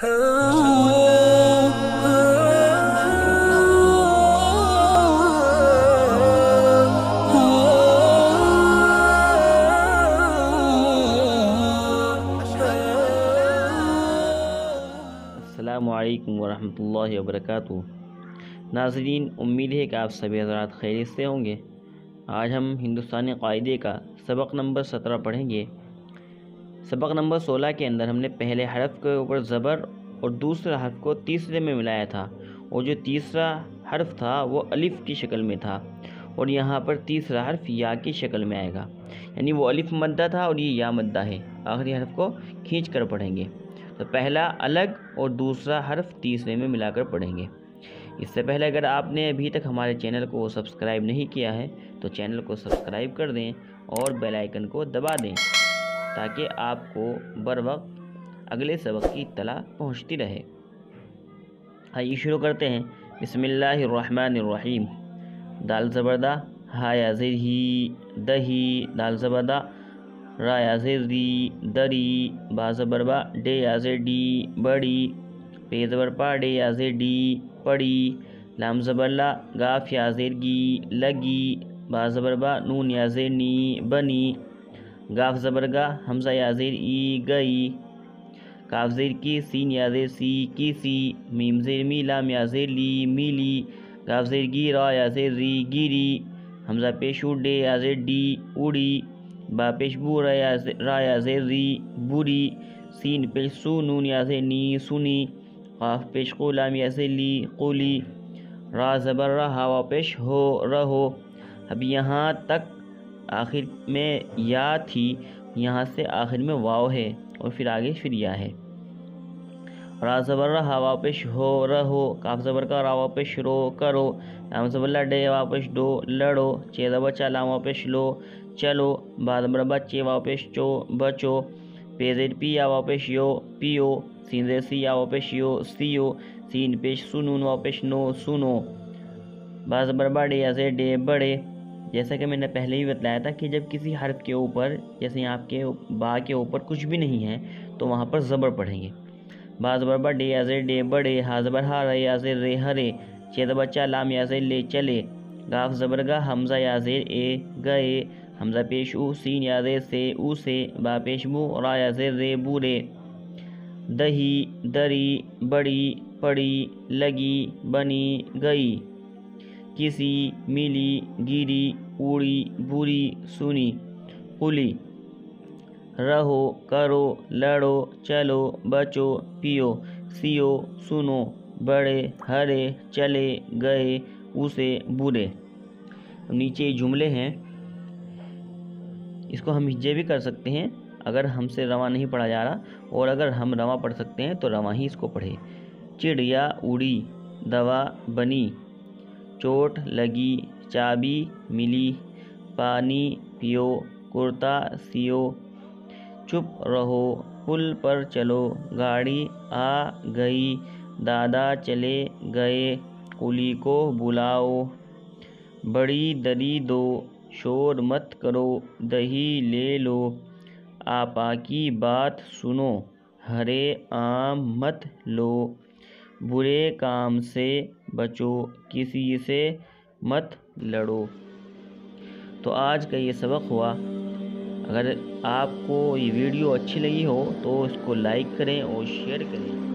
السلام علیکم ورحمۃ اللہ وبرکاتہ۔ ناظرین، امید ہے کہ آپ سبھی حضرات خیریت سے ہوں گے۔ آج ہم ہندوستانی قاعدے کا سبق نمبر 17 پڑھیں گے۔ سبق نمبر 16 کے اندر ہم نے پہلے حرف کے اوپر زبر اور دوسرے حرف کو تیسرے میں ملایا تھا، اور جو تیسرا حرف تھا وہ الف کی شکل میں تھا، اور یہاں پر تیسرا حرف یا کی شکل میں آئے گا، یعنی وہ الف مدہ تھا اور یہ یا مدہ ہے۔ آخری حرف کو کھینچ کر پڑھیں گے، تو پہلا الگ اور دوسرا حرف تیسرے میں ملا کر پڑھیں گے۔ اس سے پہلے اگر آپ نے ابھی تک ہمارے چینل کو سبسکرائب نہیں کیا ہے تو چینل کو سبسکرائب کر دیں اور بیل آئیکن کو دبا دیں تاکہ آپ کو بر وقت اگلے سبق کی اطلاع پہنچتی رہے۔ آئیے شروع کرتے ہیں۔ بسم اللہ الرحمن الرحیم۔ دال زبردہ، ہا یا زیر ہی، دہی، دال زبردہ، را یا زیر دی، دری، با زبر با، ڈے یا زیر ڈی، بڑی، پے زبر پا، ڈے یا زیر ڈی، پڑی، لام زبر لا، گاف یا زیر گی، لگی، با زبر با، نون یا زیر نی، بنی، گاف زبر گا، حمزہ یا زیر ای، گئی، کاف زیر کی، سین یا زیر سی، کی سی، میم زیر می، لام یا زیر لی، میلی، گاف زیر گی، را یا زیر ری، گیری، حمزہ پیشو، ڈے یا زیر ڈی، اڑی، با پیش بو، را یا زیر ری، بوری، سین پیش سو، نون یا زیر نی، سنی، قاف پیش قو، لام یا زیر لی، قولی، را زبر را، ہا پیش ہو، رہو۔ اب یہاں تک آخر میں یا تھی، یہاں سے آخر میں واو ہے اور پھر آگے پھر یا ہے۔ را زبر را، ہا پیش ہو، رہو، کاف زبر کا، را پیش رو، کرو، لام زبر لا، ڈے وا پیش دو، لڑو، چے زبر چا، لام پیش لو، چلو، با زبر با، چے وا پیش چو، بچو، پے زیر پی، یا پیش یو، پیو، سین زیر سی، یا پیش یو، سیو، سین پیش سو، نون وا پیش نو، سنو، با زبر با، ڈے یا زیر ڈے، بڑے۔ جیسا کہ میں نے پہلے ہی بتلایا تھا کہ جب کسی حرف کے اوپر، جیسے آپ کے با کے اوپر کچھ بھی نہیں ہے تو وہاں پر زبر پڑھیں گے۔ با زبر با، ڈے یا زیر ڈے، بڑے، ہا زبر ہا، رے یا زیر رے، ہرے، چے زبر چا، لام یا زیر لے، چلے، گاف زبر گا، حمزہ یا زیر اے، گئے، حمزہ پیش او، سین یا زیر سے، او سے، با پیش بو، را یا زیر رے، بورے، دہی، دری، بڑی، پڑی، لگی، بنی، گئی، کسی، ملی، گیری، اوڑی، بوری، سنی، قلی، رہو، کرو، لڑو، چلو، بچو، پیو، سیو، سنو، بڑے، ہرے، چلے، گئے، اسے، برے۔ نیچے جملے ہیں، اس کو ہم ہجے بھی کر سکتے ہیں اگر ہم سے رواں نہیں پڑھا جا رہا، اور اگر ہم رواں پڑھ سکتے ہیں تو رواں ہی اس کو پڑھے۔ چڑیا اڑی، دوا بنی، چوٹ لگی، چابی ملی، پانی پیو، کرتا سیو، چپ رہو، پل پر چلو، گاڑی آ گئی، دادا چلے گئے، قلی کو بلاؤ، بڑی دری دو، شور مت کرو، دہی لے لو، آپا کی بات سنو، ہرے آم مت لو، برے کام سے بچو، کسی سے مت لڑو۔ تو آج کا یہ سبق ہوا۔ اگر آپ کو یہ ویڈیو اچھی لگی ہو تو اس کو لائک کریں اور شیئر کریں۔